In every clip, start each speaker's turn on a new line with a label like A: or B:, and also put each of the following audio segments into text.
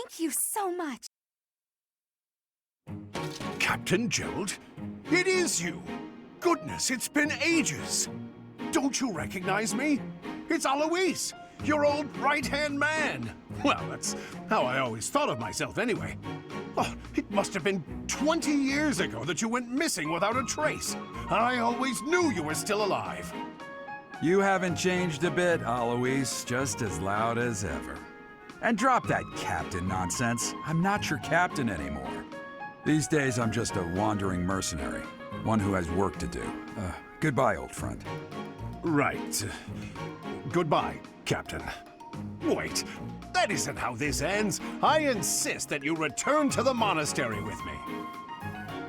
A: Thank you so much.
B: Captain Gerald? It is you! Goodness, it's been ages! Don't you recognize me? It's Alois, your old right-hand man! Well, that's how I always thought of myself anyway. Oh, it must have been 20 years ago that you went missing without a trace. I always knew you were still alive.
C: You haven't changed a bit, Alois, just as loud as ever. And drop that captain nonsense. I'm not your captain anymore. These days, I'm just a wandering mercenary, one who has work to do. Goodbye, old friend.
B: Right. Goodbye, Captain. Wait, that isn't how this ends. I insist that you return to the monastery with me.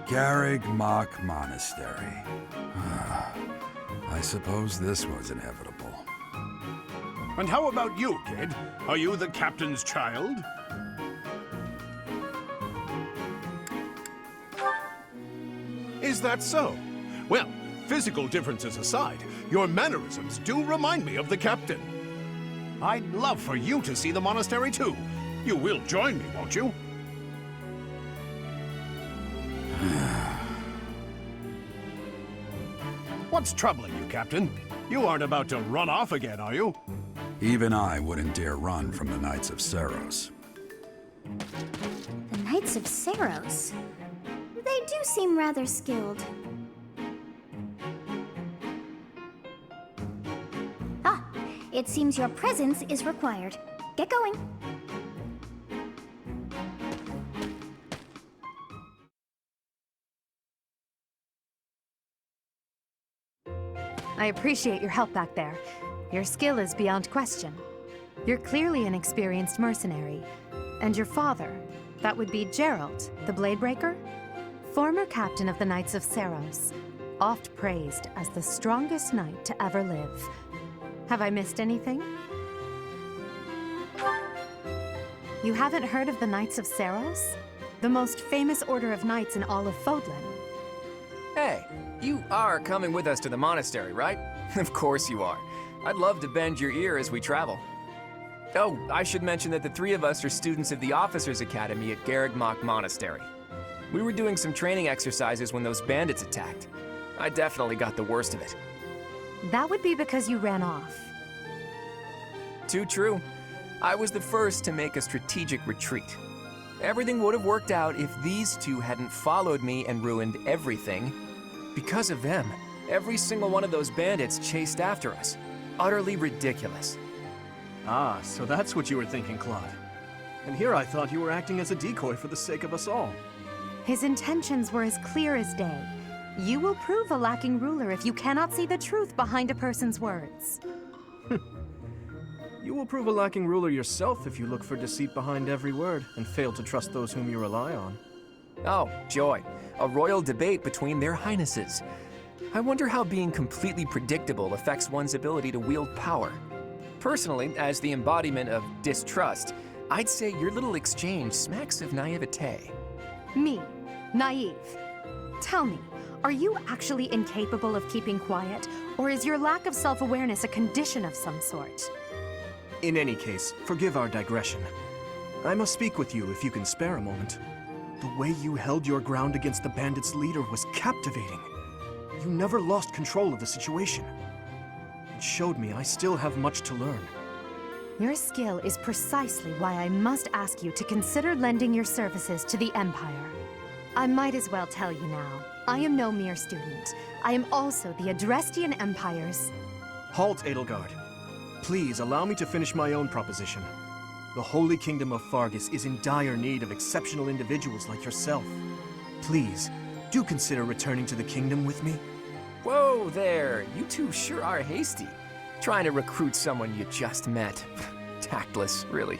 C: Garreg Mach Monastery. I suppose this was inevitable.
B: And how about you, kid? Are you the captain's child? Is that so? Well, physical differences aside, your mannerisms do remind me of the captain. I'd love for you to see the monastery too. You will join me, won't you? What's troubling you, Captain? You aren't about to run off again, are you?
C: Even I wouldn't dare run from the Knights of Saros.
D: The Knights of Saros? They do seem rather skilled. Ah, it seems your presence is required. Get going.
A: I appreciate your help back there. Your skill is beyond question. You're clearly an experienced mercenary. And your father, that would be Gerald, the Bladebreaker? Former captain of the Knights of Saros, oft praised as the strongest knight to ever live. Have I missed anything? You haven't heard of the Knights of Saros? The most famous order of knights in all of Fodlan.
E: Hey, you are coming with us to the monastery, right? Of course you are. I'd love to bend your ear as we travel. Oh, I should mention that the three of us are students of the Officers' Academy at Garreg Mach Monastery. We were doing some training exercises when those bandits attacked. I definitely got the worst of it.
A: That would be because you ran off.
E: Too true. I was the first to make a strategic retreat. Everything would have worked out if these two hadn't followed me and ruined everything. Because of them, every single one of those bandits chased after us. Utterly ridiculous.
F: Ah, so that's what you were thinking, Claude. And here I thought you were acting as a decoy for the sake of us all.
A: His intentions were as clear as day. You will prove a lacking ruler if you cannot see the truth behind a person's words.
F: You will prove a lacking ruler yourself if you look for deceit behind every word and fail to trust those whom you rely on.
E: Oh, joy. A royal debate between their highnesses. I wonder how being completely predictable affects one's ability to wield power. Personally, as the embodiment of distrust, I'd say your little exchange smacks of naivete.
A: Me, naive. Tell me, are you actually incapable of keeping quiet, or is your lack of self-awareness a condition of some sort?
F: In any case, forgive our digression. I must speak with you if you can spare a moment. The way you held your ground against the bandits' leader was captivating. You never lost control of the situation. It showed me I still have much to learn.
A: Your skill is precisely why I must ask you to consider lending your services to the Empire. I might as well tell you now, I am no mere student. I am also the Adrestian Empire's...
F: Halt, Edelgard. Please allow me to finish my own proposition. The Holy Kingdom of Fargus is in dire need of exceptional individuals like yourself. Please, do consider returning to the kingdom with me.
E: Whoa there, you two sure are hasty. Trying to recruit someone you just met. Tactless, really.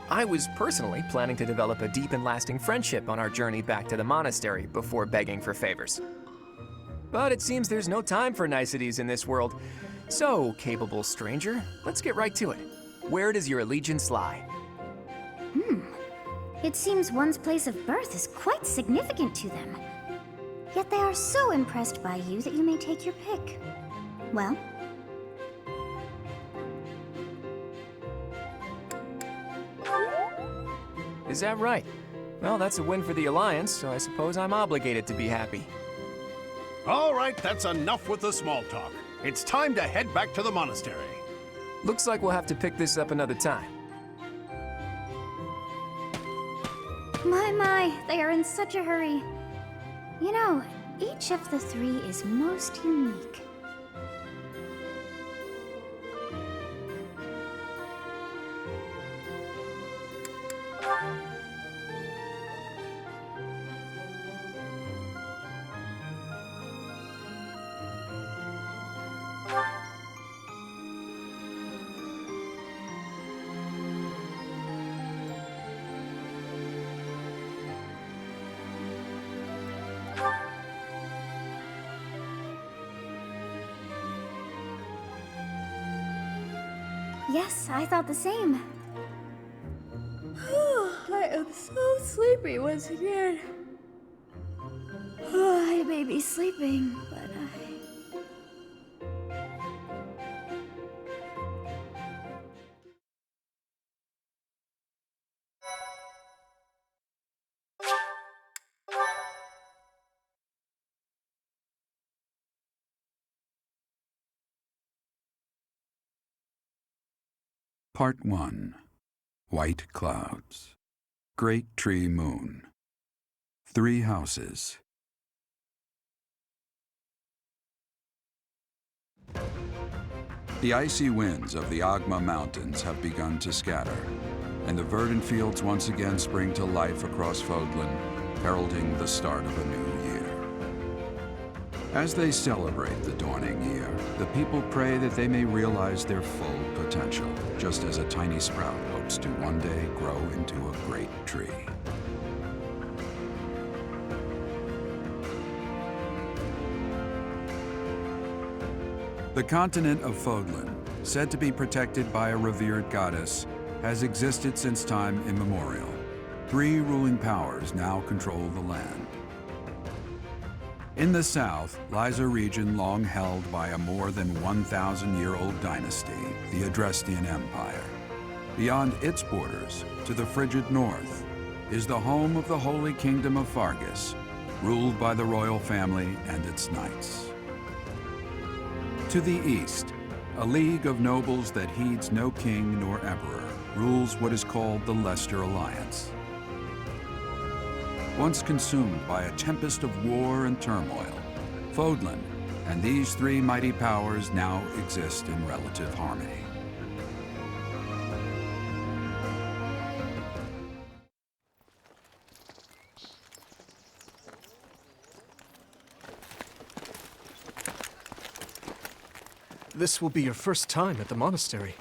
E: I was personally planning to develop a deep and lasting friendship on our journey back to the monastery before begging for favors. But it seems there's no time for niceties in this world. So, capable stranger, let's get right to it. Where does your allegiance lie?
D: It seems one's place of birth is quite significant to them. Yet they are so impressed by you that you may take your pick. Well,
E: Is that right? Well, that's a win for the Alliance, so I suppose I'm obligated to be happy.
B: All right, that's enough with the small talk. It's time to head back to the monastery.
E: Looks like we'll have to pick this up another time.
D: My, they are in such a hurry. You know, each of the three is most unique. Yes, I thought the same. I am so sleepy once again. I may be sleeping, but
C: Part 1. White Clouds. Great Tree Moon. 3 houses. The icy winds of the Agma Mountains have begun to scatter, and the verdant fields once again spring to life across Fodlan, heralding the start of a new year. As they celebrate the dawning year, the people pray that they may realize their full potential, just as a tiny sprout hopes to one day grow into a great tree. The continent of Fodlan, said to be protected by a revered goddess, has existed since time immemorial. 3 ruling powers now control the land. In the south lies a region long held by a more than 1,000-year-old dynasty, the Adrestian Empire. Beyond its borders, to the frigid north, is the home of the Holy Kingdom of Fargus, ruled by the royal family and its knights. To the east, a league of nobles that heeds no king nor emperor rules what is called the Leicester Alliance. Once consumed by a tempest of war and turmoil, Fodlan and these 3 mighty powers now exist in relative harmony.
F: This will be your first time at the monastery.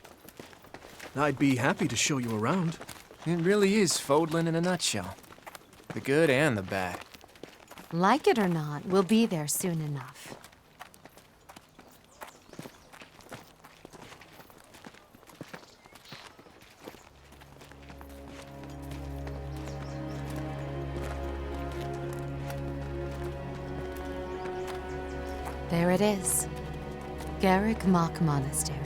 F: I'd be happy to show you around.
E: It really is Fodlan in a nutshell. The good and the bad.
A: Like it or not, we'll be there soon enough. There it is. Garrick Mock Monastery.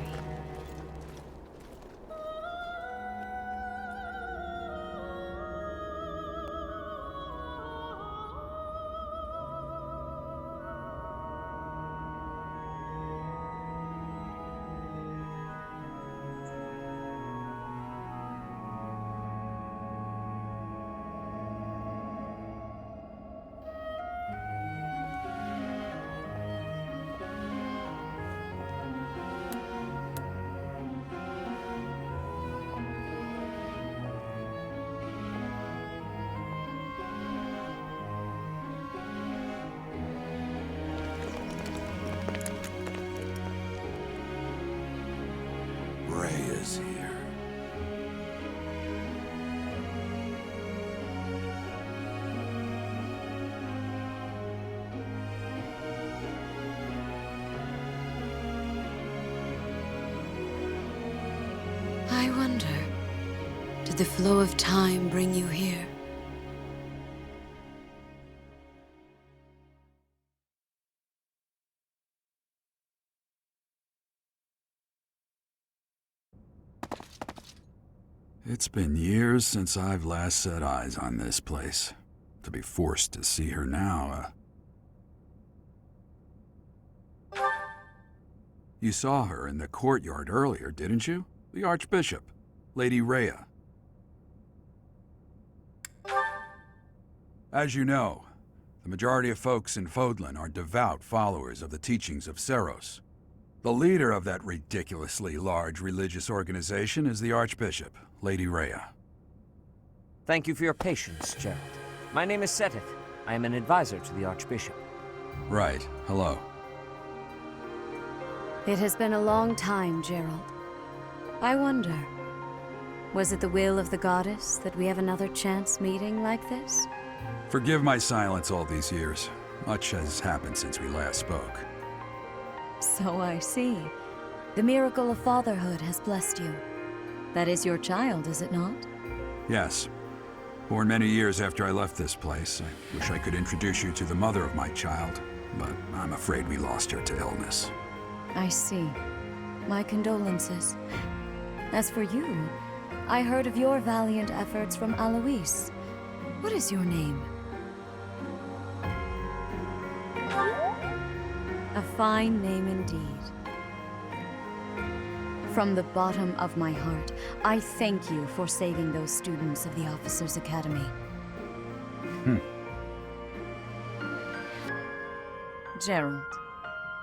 C: Ray is here.
G: I wonder, did the flow of time bring you here?
C: It's been years since I've last set eyes on this place. To be forced to see her now, You saw her in the courtyard earlier, didn't you? The Archbishop, Lady Rhea. As you know, the majority of folks in Fodlan are devout followers of the teachings of Seros. The leader of that ridiculously large religious organization is the Archbishop, Lady Rhea.
H: Thank you for your patience, Gerald. My name is Seteth. I am an advisor to the Archbishop.
C: Right. Hello.
G: It has been a long time, Gerald. I wonder, was it the will of the goddess that we have another chance meeting like this?
C: Forgive my silence all these years. Much has happened since we last spoke.
G: So I see. The miracle of fatherhood has blessed you. That is your child, is it not?
C: Yes. Born many years after I left this place. I wish I could introduce you to the mother of my child, but I'm afraid we lost her to illness.
G: I see. My condolences. As for you, I heard of your valiant efforts from Alois. What is your name? A fine name indeed. From the bottom of my heart, I thank you for saving those students of the Officers' Academy. Gerald,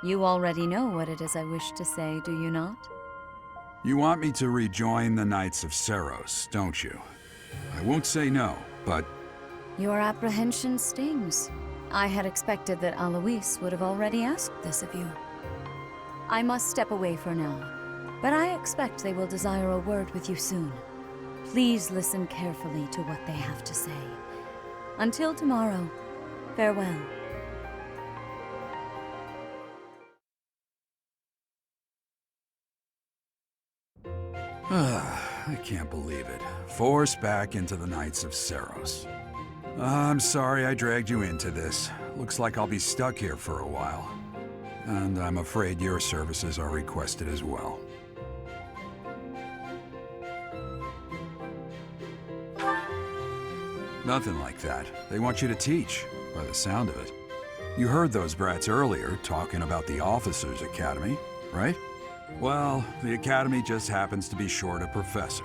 G: you already know what it is I wish to say, do you not?
C: You want me to rejoin the Knights of Seros, don't you? I won't say no, but...
G: Your apprehension stings. I had expected that Alois would have already asked this of you. I must step away for now, but I expect they will desire a word with you soon. Please listen carefully to what they have to say. Until tomorrow, farewell.
C: I can't believe it. Forced back into the Knights of Seros. I'm sorry I dragged you into this. Looks like I'll be stuck here for a while. And I'm afraid your services are requested as well. Nothing like that. They want you to teach, by the sound of it. You heard those brats earlier talking about the Officers' Academy, right? Well, the Academy just happens to be short a professor.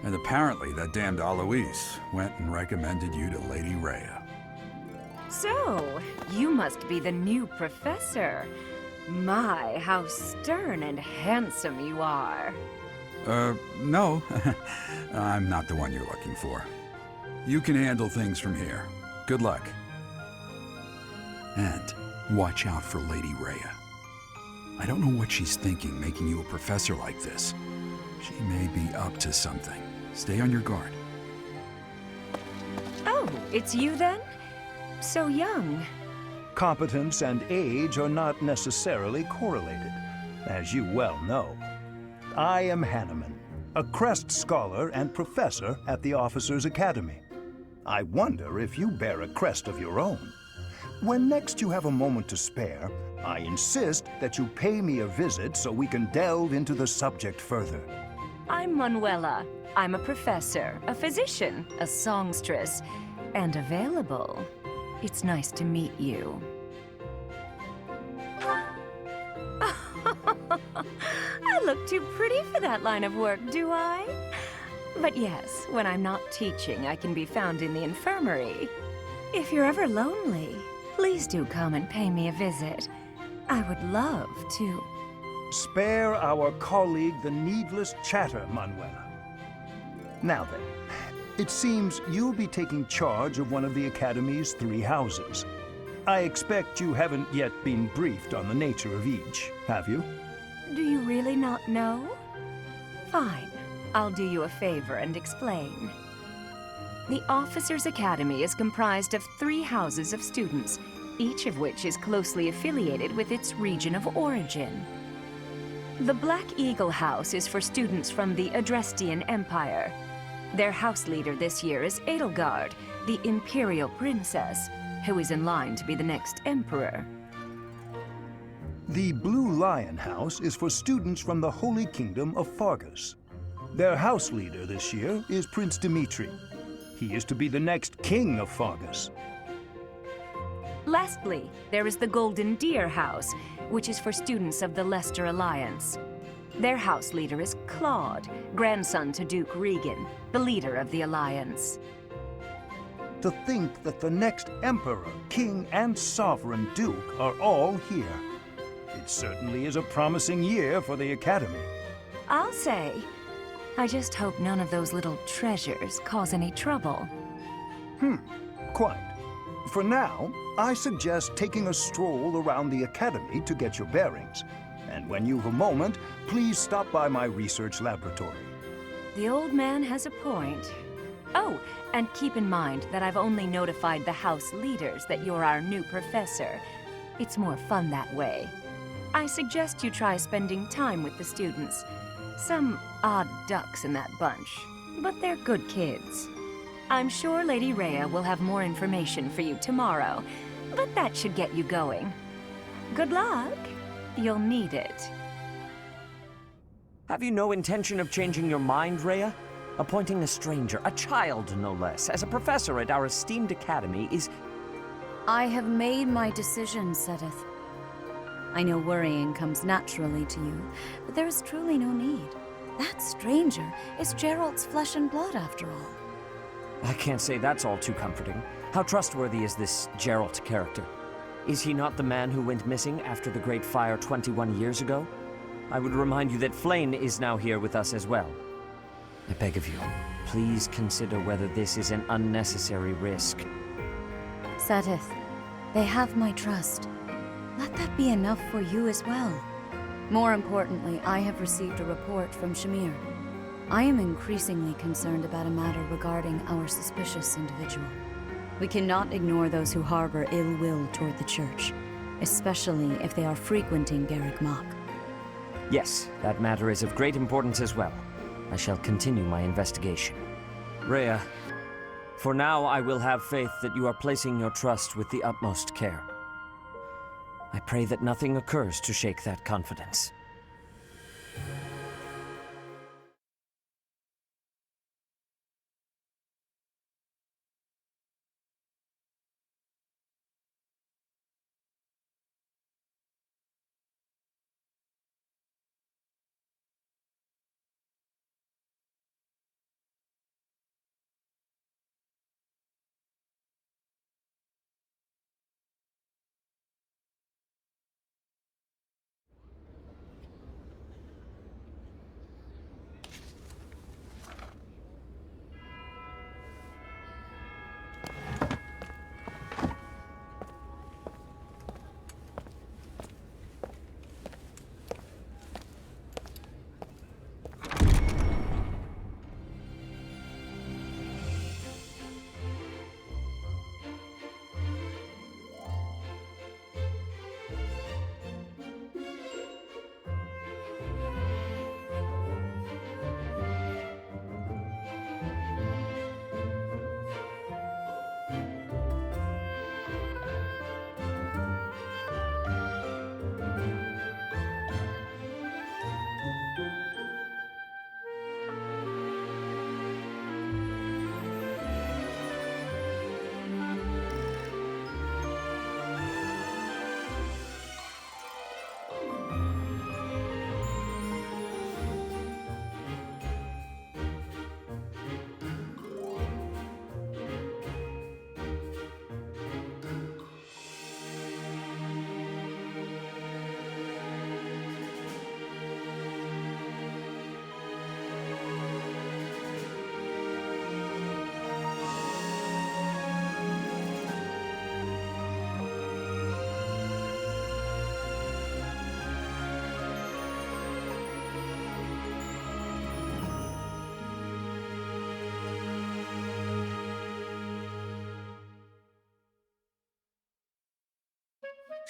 C: And apparently that damned Alois went and recommended you to Lady Rhea.
I: So, you must be the new professor. My, how stern and handsome you are.
C: No. I'm not the one you're looking for. You can handle things from here. Good luck. And watch out for Lady Rhea. I don't know what she's thinking making you a professor like this. She may be up to something. Stay on your guard.
I: Oh, it's you then? So young.
J: Competence and age are not necessarily correlated, as you well know. I am Hanneman, a Crest Scholar and Professor at the Officers' Academy. I wonder if you bear a crest of your own. When next you have a moment to spare, I insist that you pay me a visit so we can delve into the subject further.
I: I'm Manuela. I'm a professor, a physician, a songstress, and available. It's nice to meet you. I look too pretty for that line of work, do I? But yes, when I'm not teaching, I can be found in the infirmary. If you're ever lonely, please do come and pay me a visit. I would love to.
J: Spare our colleague the needless chatter, Manuela. Now then, it seems you'll be taking charge of one of the Academy's 3 houses. I expect you haven't yet been briefed on the nature of each, have you?
I: Do you really not know? Fine. I'll do you a favor and explain. The Officers' Academy is comprised of 3 houses of students, each of which is closely affiliated with its region of origin. The Black Eagle House is for students from the Adrestian Empire. Their house leader this year is Edelgard, the Imperial Princess, who is in line to be the next Emperor.
J: The Blue Lion House is for students from the Holy Kingdom of Fargus. Their house leader this year is Prince Dimitri. He is to be the next king of Fagus.
I: Lastly, there is the Golden Deer House, which is for students of the Leicester Alliance. Their house leader is Claude, grandson to Duke Regan, the leader of the Alliance.
J: To think that the next emperor, king, and sovereign duke are all here. It certainly is a promising year for the Academy.
I: I'll say. I just hope none of those little treasures cause any trouble.
J: Quite. For now, I suggest taking a stroll around the Academy to get your bearings. And when you've a moment, please stop by my research laboratory.
I: The old man has a point. Oh, and keep in mind that I've only notified the house leaders that you're our new professor. It's more fun that way. I suggest you try spending time with the students. Some odd ducks in that bunch, but they're good kids. I'm sure Lady Rhea will have more information for you tomorrow, but that should get you going. Good luck. You'll need it.
H: Have you no intention of changing your mind, Rhea? Appointing a stranger, a child no less, as a professor at our esteemed academy is...
G: I have made my decision, Sedith. I know worrying comes naturally to you, but there is truly no need. That stranger is Gerald's flesh and blood, after all.
H: I can't say that's all too comforting. How trustworthy is this Gerald character? Is he not the man who went missing after the Great Fire 21 years ago? I would remind you that Flayn is now here with us as well. I beg of you, please consider whether this is an unnecessary risk.
G: Sedith, they have my trust. Let that be enough for you as well. More importantly, I have received a report from Shamir. I am increasingly concerned about a matter regarding our suspicious individual. We cannot ignore those who harbor ill will toward the Church, especially if they are frequenting Garrick Mach.
H: Yes, that matter is of great importance as well. I shall continue my investigation. Rhea, for now I will have faith that you are placing your trust with the utmost care. I pray that nothing occurs to shake that confidence.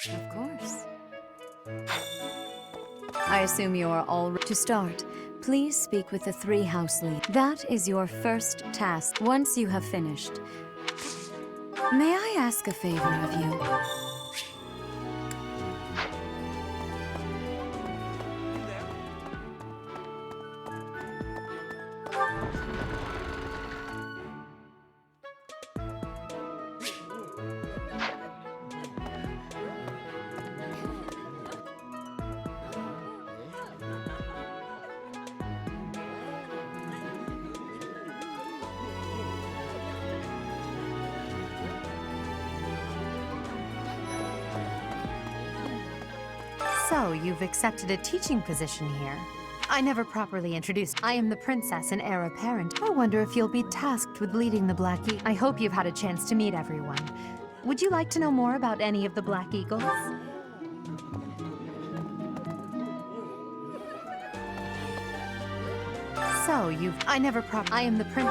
G: Of course. I assume you are all ready to start. Please speak with the 3 house leaders. That is your first task. Once you have finished, may I ask a favor of you?
A: So, you've accepted a teaching position here. I never properly introduced. I am the princess and heir apparent. I wonder if you'll be tasked with leading the Black Eagles. I hope you've had a chance to meet everyone. Would you like to know more about any of the Black Eagles? So, I never I am the prince.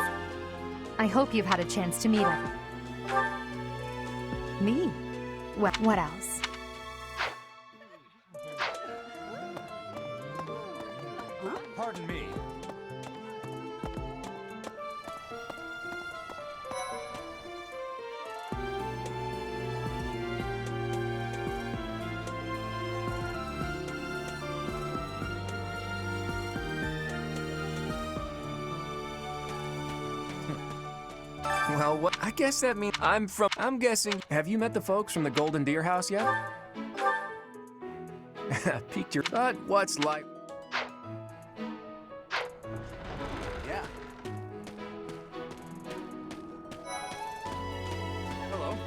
A: I hope you've had a chance to meet everyone. Me? Well, what else?
C: Pardon me.
E: Well, what? I guess that means I'm guessing. Have you met the folks from the Golden Deer House yet? Piqued your. But what's like? Yeah.
F: Hello.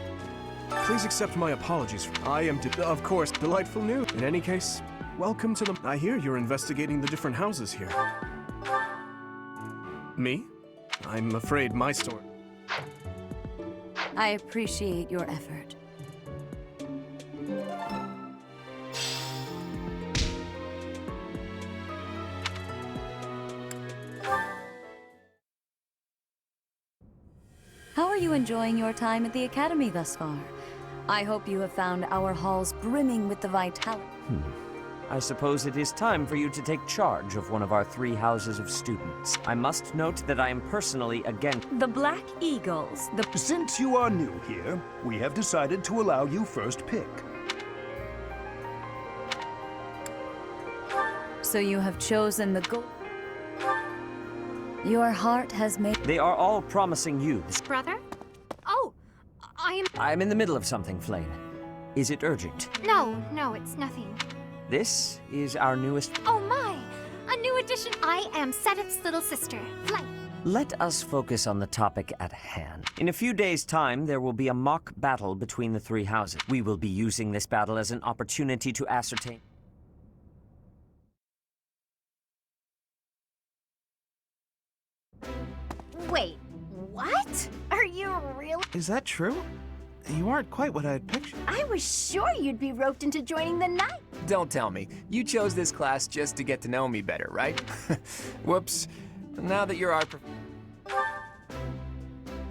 F: Please accept my apologies. I am, of course, delightful news. In any case, welcome to the... I hear you're investigating the different houses here. Me? I'm afraid my story...
G: I appreciate your effort. How are you enjoying your time at the Academy thus far? I hope you have found our halls brimming with the vitality.
H: I suppose it is time for you to take charge of one of our 3 houses of students. I must note that I am personally against...
I: The Black Eagles,
J: Since you are new here, we have decided to allow you first pick.
G: So you have chosen the goal. Your heart has made...
H: They are all promising youths.
K: Brother? Oh,
H: I'm in the middle of something, Flame. Is it urgent?
K: No, it's nothing.
H: This is our newest...
K: Oh my! A new addition! I am Sedith's little sister, Flight.
H: Let us focus on the topic at hand. In a few days' time, there will be a mock battle between the 3 houses. We will be using this battle as an opportunity to ascertain...
K: Wait, what? Are you real?
F: Is that true? You aren't quite what I had pictured.
K: I was sure you'd be roped into joining the night.
E: Don't tell me. You chose this class just to get to know me better, right? Whoops. Now that you're our...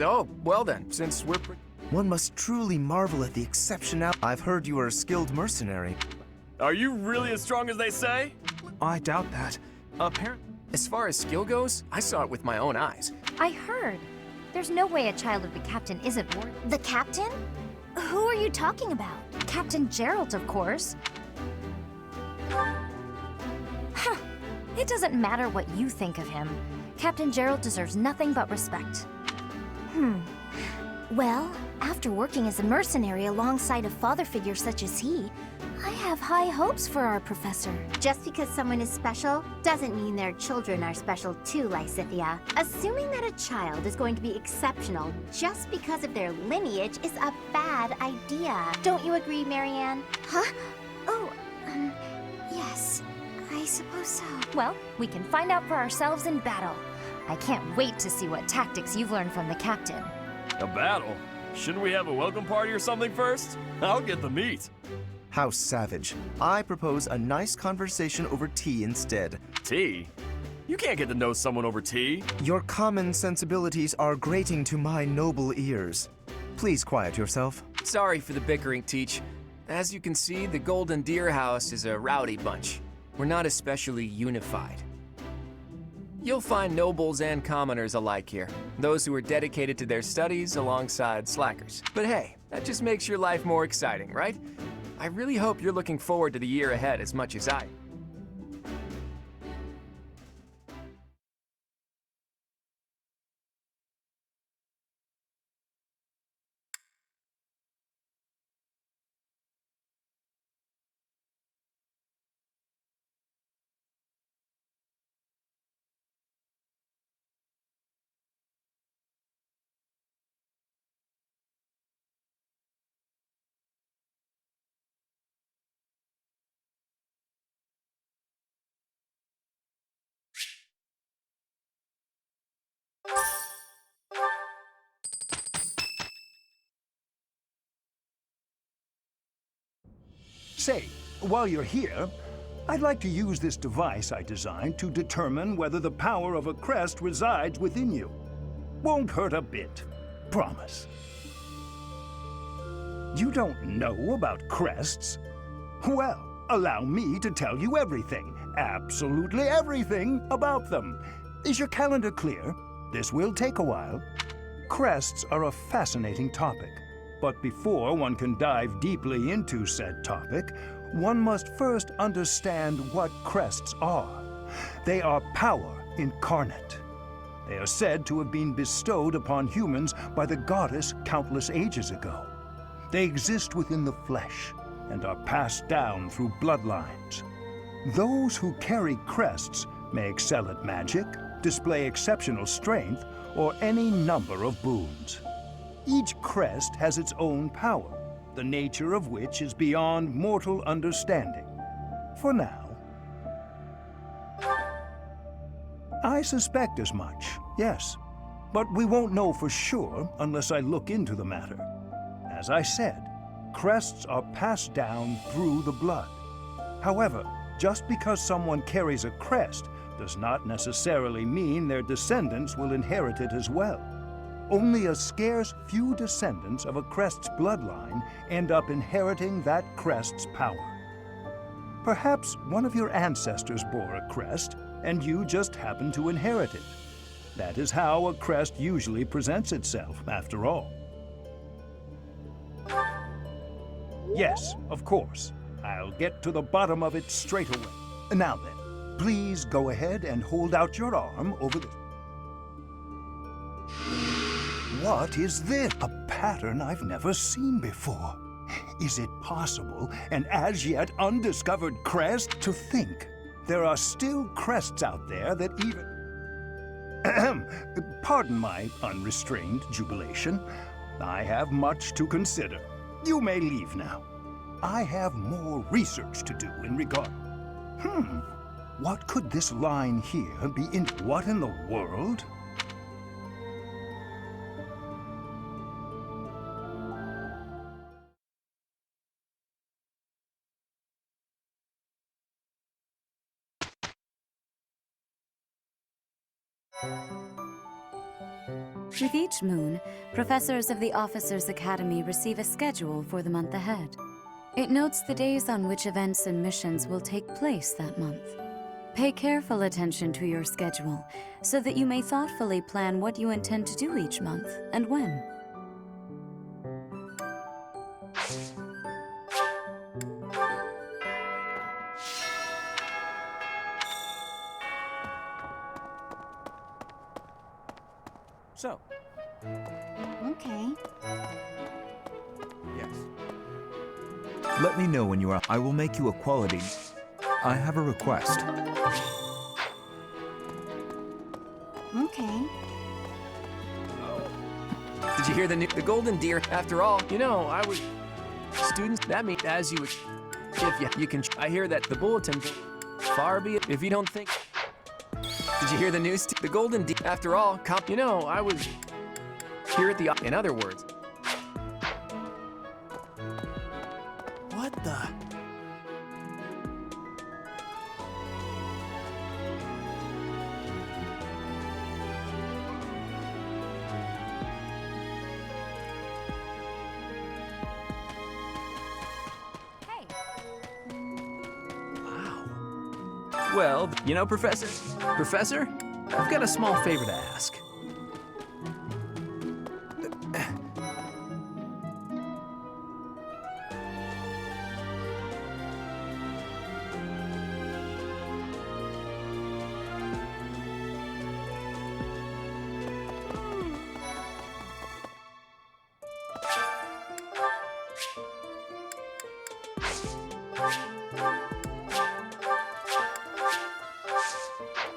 E: Oh, well then, since we're...
L: One must truly marvel at the exceptionality. I've heard you are a skilled mercenary.
M: Are you really as strong as they say?
F: I doubt that. Apparently...
E: As far as skill goes, I saw it with my own eyes.
K: I heard. There's no way a child of the captain isn't worthy. The captain? Who are you talking about? Captain Gerald, of course. Huh. It doesn't matter what you think of him. Captain Gerald deserves nothing but respect. Well, after working as a mercenary alongside a father figure such as he, I have high hopes for our professor. Just because someone is special doesn't mean their children are special too, Lysithia. Assuming that a child is going to be exceptional just because of their lineage is a bad idea. Don't you agree, Marianne? Huh? Oh, yes. I suppose so. Well, we can find out for ourselves in battle. I can't wait to see what tactics you've learned from the captain.
M: A battle? Shouldn't we have a welcome party or something first? I'll get the meat.
L: How savage. I propose a nice conversation over tea instead.
M: Tea? You can't get to know someone over tea.
L: Your common sensibilities are grating to my noble ears. Please quiet yourself.
E: Sorry for the bickering, Teach. As you can see, the Golden Deer House is a rowdy bunch. We're not especially unified. You'll find nobles and commoners alike here, those who are dedicated to their studies alongside slackers. But hey, that just makes your life more exciting, right? I really hope you're looking forward to the year ahead as much as I am.
J: Say, while you're here, I'd like to use this device I designed to determine whether the power of a crest resides within you. Won't hurt a bit. Promise. You don't know about crests? Well, allow me to tell you everything, absolutely everything about them. Is your calendar clear? This will take a while. Crests are a fascinating topic, but before one can dive deeply into said topic, one must first understand what crests are. They are power incarnate. They are said to have been bestowed upon humans by the goddess countless ages ago. They exist within the flesh and are passed down through bloodlines. Those who carry crests may excel at magic, display exceptional strength, or any number of boons. Each crest has its own power, the nature of which is beyond mortal understanding. For now. I suspect as much, yes. But we won't know for sure unless I look into the matter. As I said, crests are passed down through the blood. However, just because someone carries a crest does not necessarily mean their descendants will inherit it as well. Only a scarce few descendants of a crest's bloodline end up inheriting that crest's power. Perhaps one of your ancestors bore a crest, and you just happen to inherit it. That is how a crest usually presents itself, after all. Yes, of course. I'll get to the bottom of it straight away. Now then, please go ahead and hold out your arm over the... What is this? A pattern I've never seen before. Is it possible an as yet undiscovered crest? To think there are still crests out there that even... Pardon my unrestrained jubilation. I have much to consider. You may leave now. I have more research to do in regard... What could this line here be in... What in the world?
G: With each moon, professors of the Officers' Academy receive a schedule for the month ahead. It notes the days on which events and missions will take place that month. Pay careful attention to your schedule so that you may thoughtfully plan what you intend to do each month and when.
H: So.
K: Okay.
N: Yes. Let me know when you are. I will make you a quality. I have a request.
K: Okay.
E: Did you hear the golden deer? After all, you know, I was... Students, that means as you... If you can... I hear that the bulletin... Far be it if you don't think... Did you hear the news? The golden deer. After all, you know, I was... Here at the... In other words... What the... Well, you know, Professor, I've got a small favor to ask.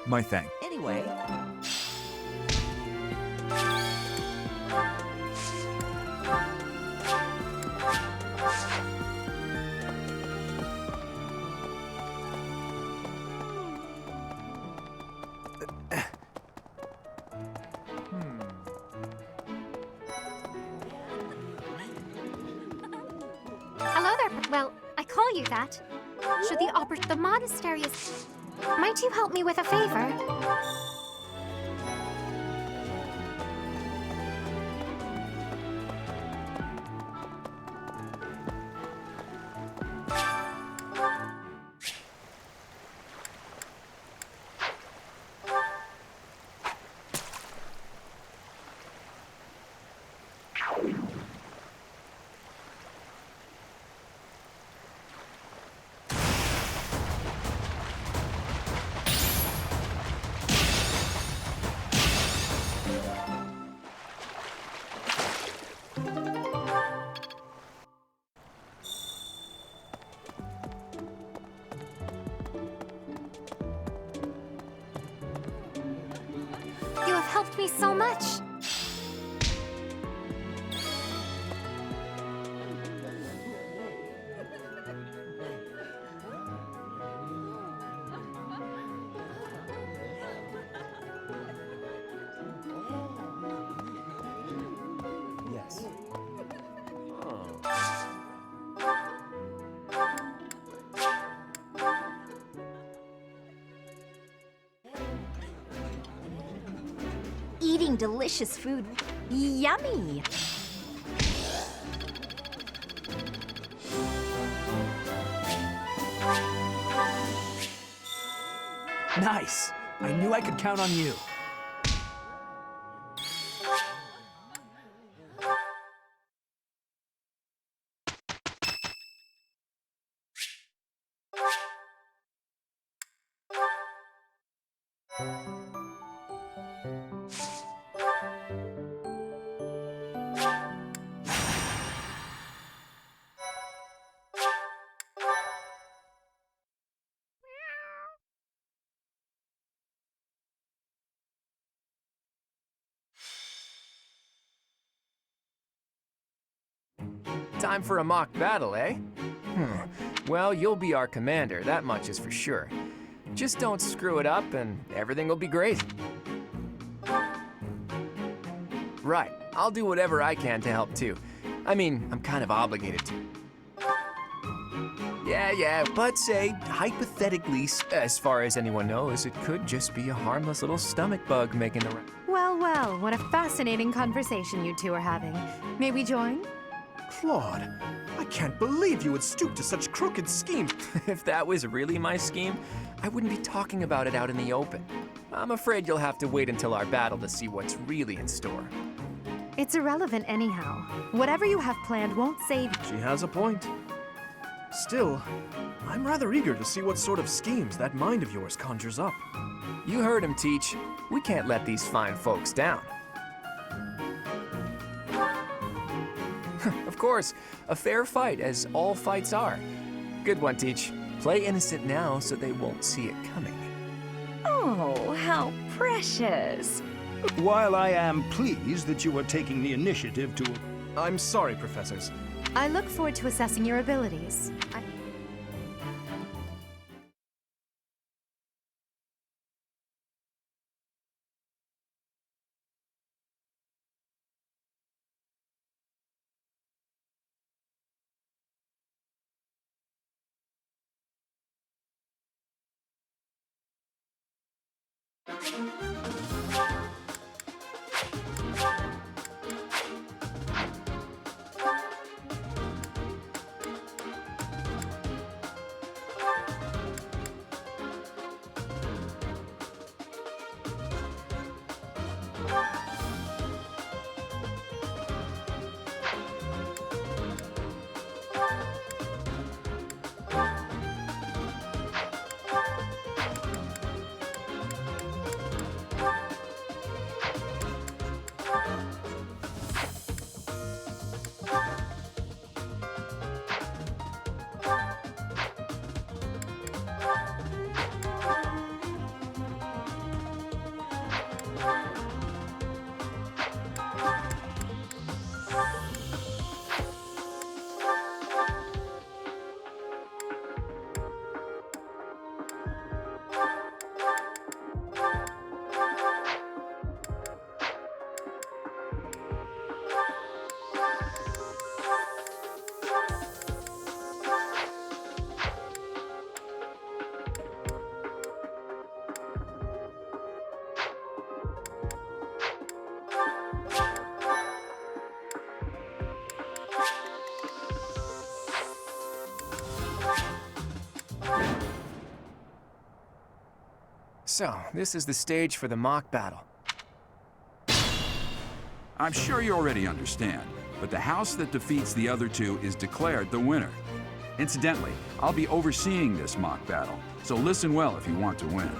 N: My thanks.
I: Anyway.
K: Well, I call you that. Should the monastery is... Might you help me with a favor? You have helped me so much.
F: Yes.
K: Eating delicious food. Yummy!
F: Nice! I knew I could count on you.
E: Time for a mock battle, eh? Well, you'll be our commander, that much is for sure. Just don't screw it up and everything will be great. Right, I'll do whatever I can to help too. I mean, I'm kind of obligated to. Yeah, but say, hypothetically, as far as anyone knows, it could just be a harmless little stomach bug making the round.
A: Well, what a fascinating conversation you two are having. May we join?
F: Claude, I can't believe you would stoop to such crooked schemes.
E: If that was really my scheme, I wouldn't be talking about it out in the open. I'm afraid you'll have to wait until our battle to see what's really in store.
A: It's irrelevant anyhow. Whatever you have planned won't save you.
F: She has a point. Still, I'm rather eager to see what sort of schemes that mind of yours conjures up.
E: You heard him, Teach. We can't let these fine folks down. Of course, a fair fight, as all fights are. Good one, Teach. Play innocent now so they won't see it coming.
I: Oh, how precious.
J: While I am pleased that you are taking the initiative to...
F: I'm sorry, professors.
A: I look forward to assessing your abilities.
E: So, this is the stage for the mock battle.
C: I'm sure you already understand, but the house that defeats the other two is declared the winner. Incidentally, I'll be overseeing this mock battle, so listen well if you want to win.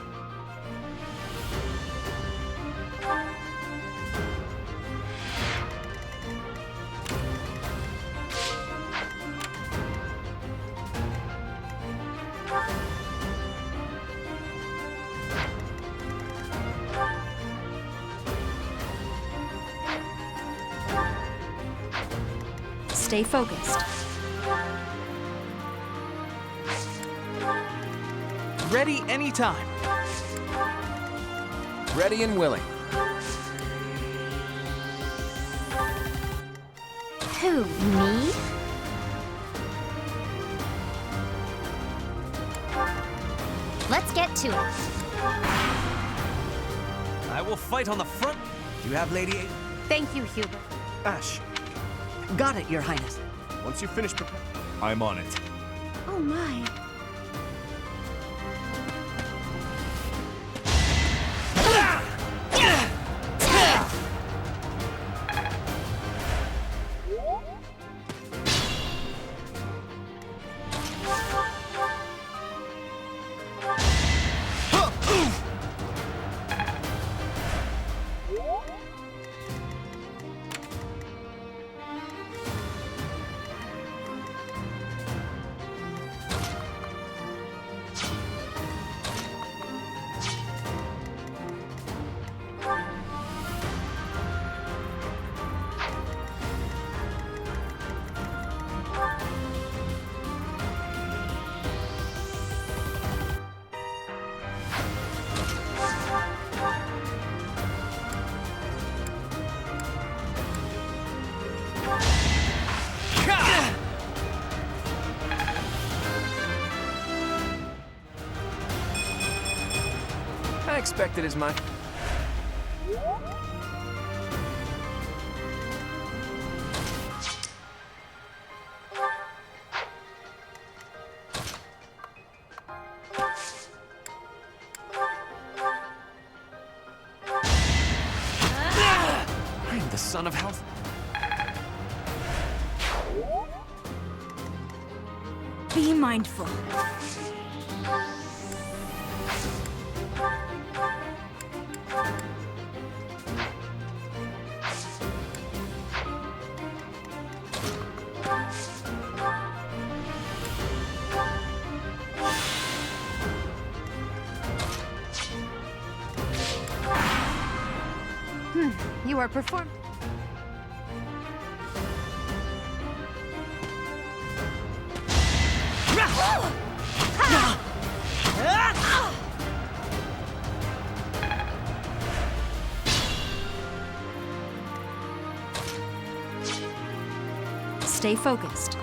I: Stay focused.
O: Ready anytime.
E: Ready and willing.
K: Who, me? Let's get to it.
O: I will fight on the front.
L: Do you have Lady A?
A: Thank you, Hubert.
F: Ash,
O: Got it, Your Highness.
F: once you finish preparing...
N: I'm on it.
K: Oh my.
E: I expected as much. I am the son of health.
I: Be mindful.
A: You are performing.
I: Stay focused.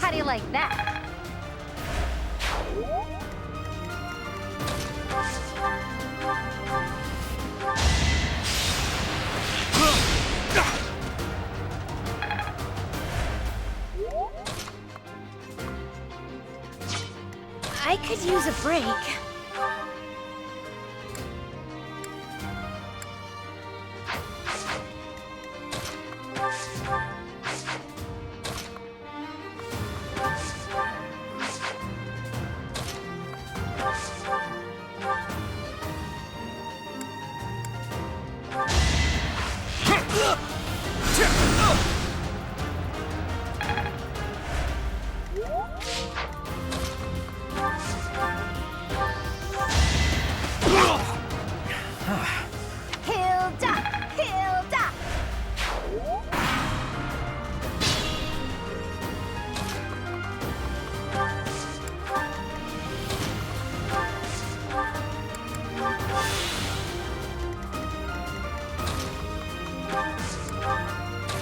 A: How do you like that?
K: I could use a break.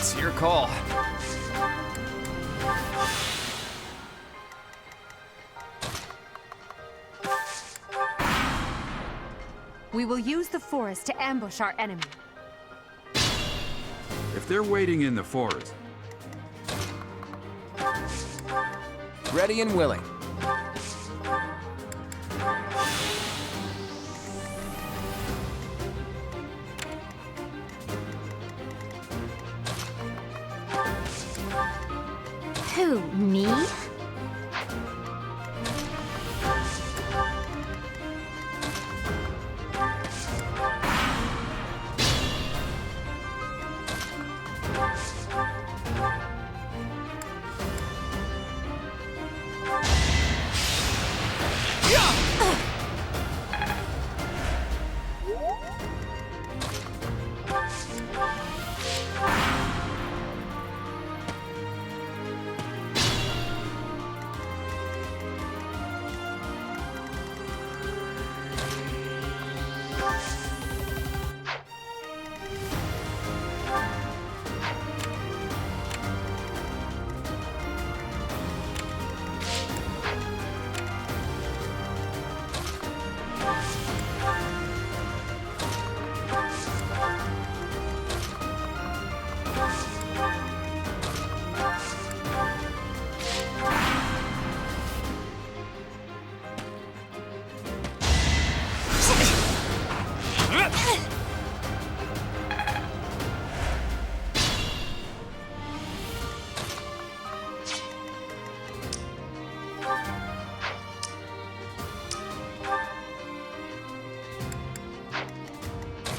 E: It's your call.
A: We will use the forest to ambush our enemy.
C: If they're waiting in the forest,
E: Ready and willing.
K: Who, me?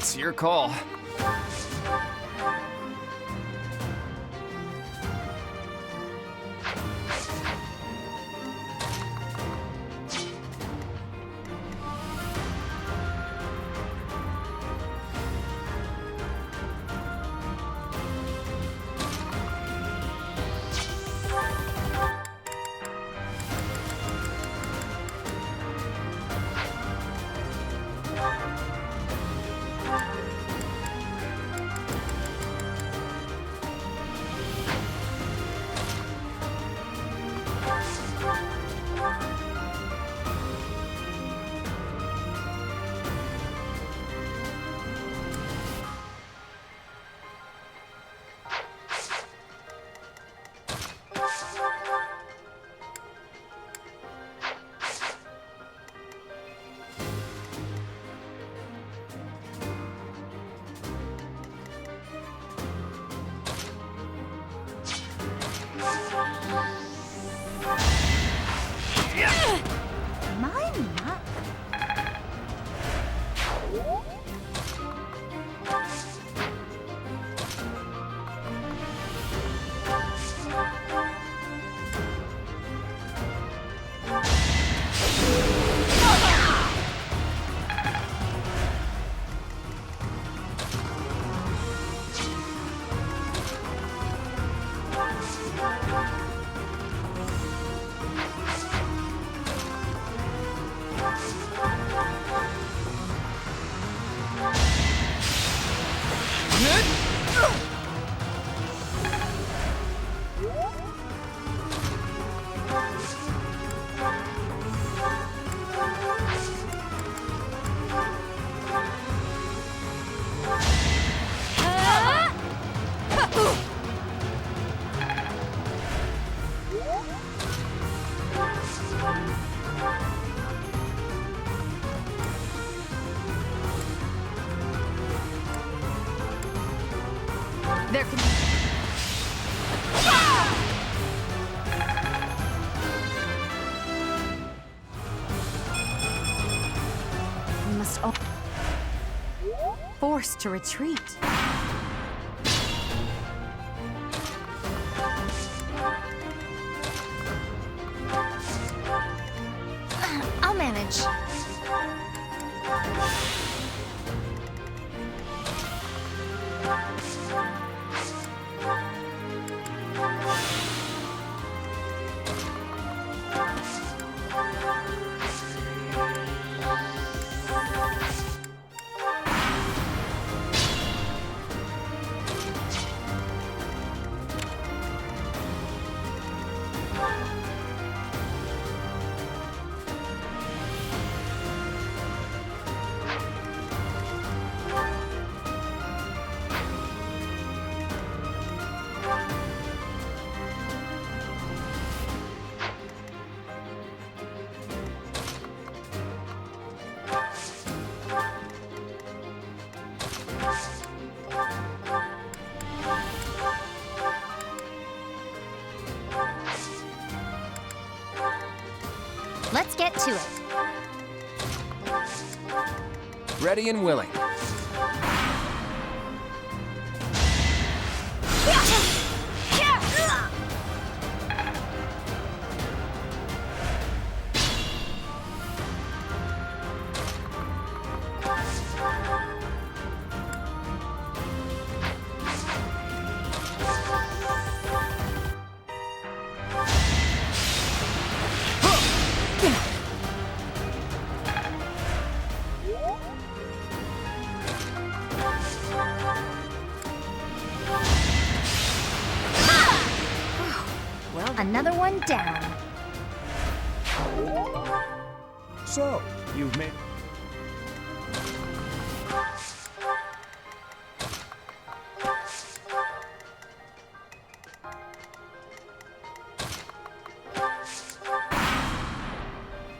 E: It's your call.
K: Mine not.
A: There can We must all forced to retreat.
K: I'll manage. to it.
E: Ready and willing.
K: Another one down.
J: So, you've made...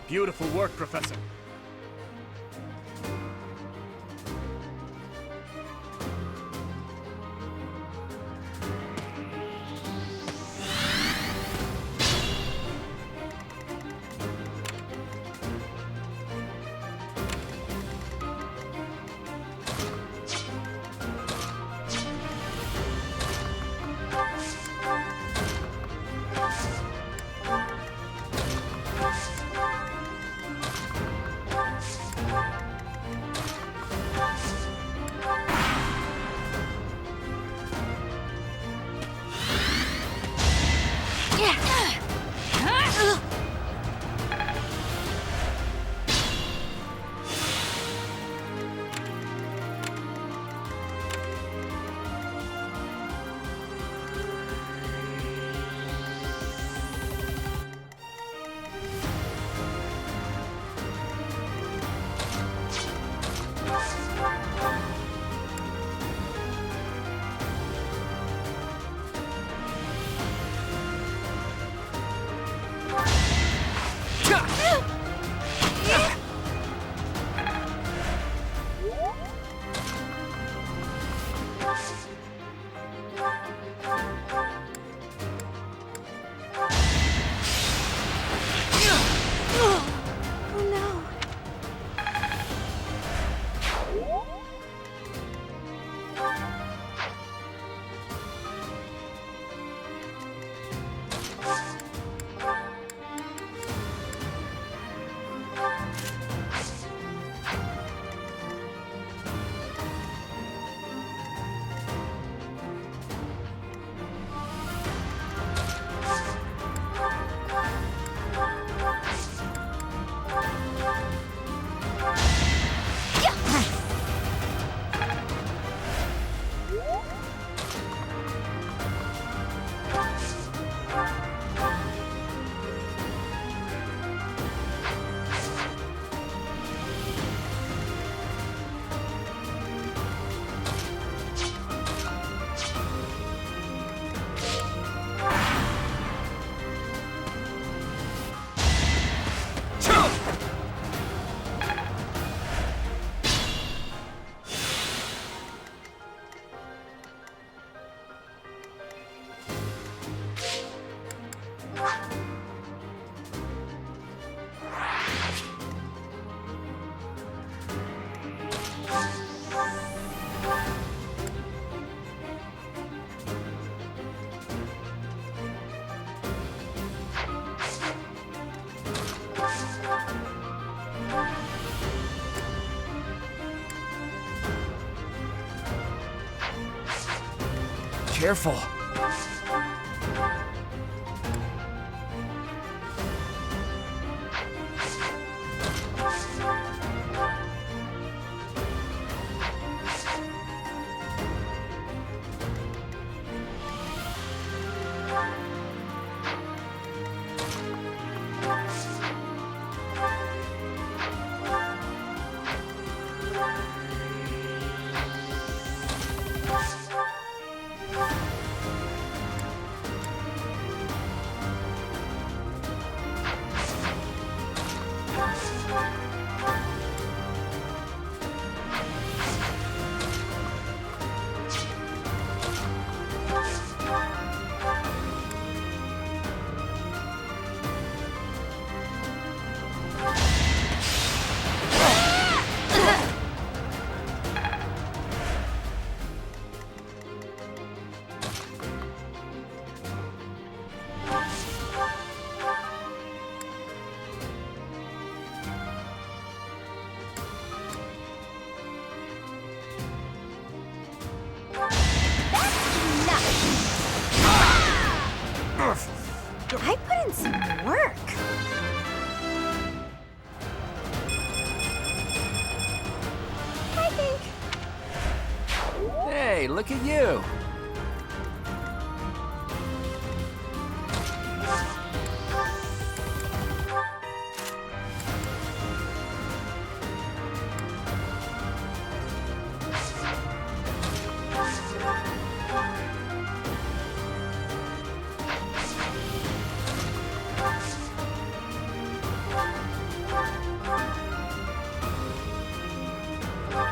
M: Beautiful work, Professor.
E: Careful. Hey, look at you!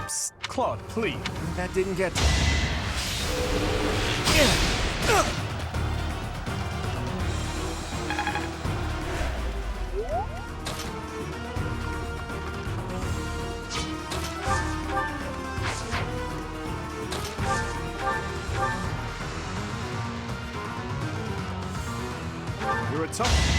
F: Psst, Claude, please.
E: That didn't get to
F: You're a tough...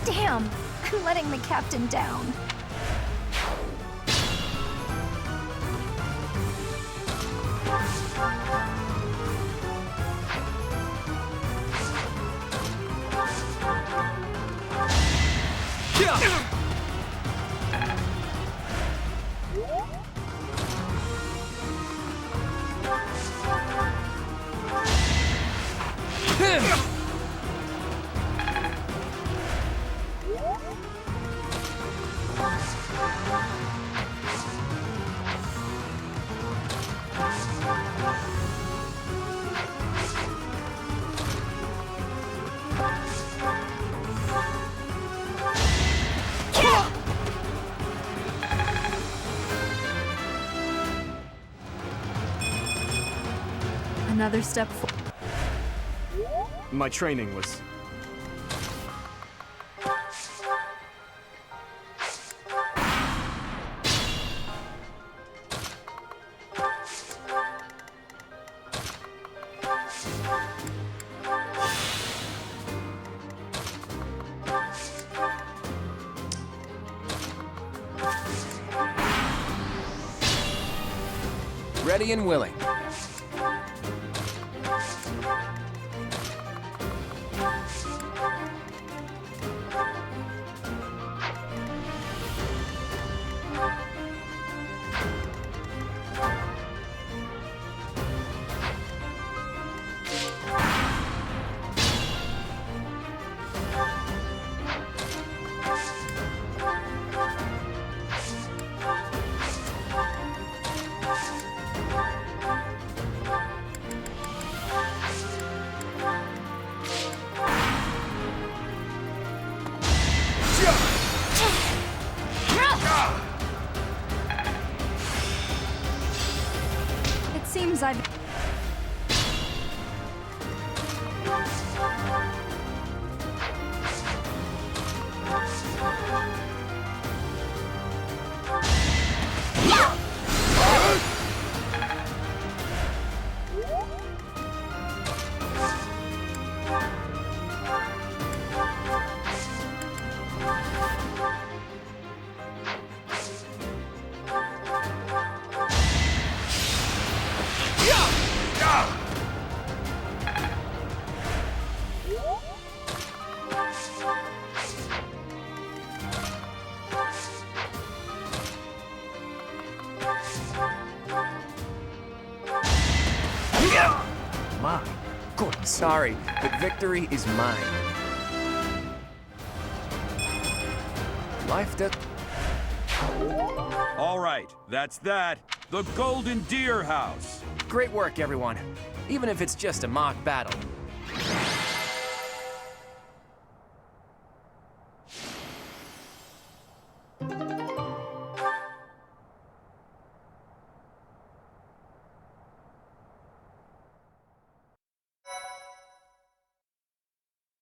K: Damn! I'm letting the captain down.
A: Another step forward.
F: My training was...
E: ready and willing.
A: It seems I've...
F: My goodness.
E: Sorry, but victory is mine. Life does...
C: All right, that's that. The Golden Deer House.
E: Great work, everyone. Even if it's just a mock battle,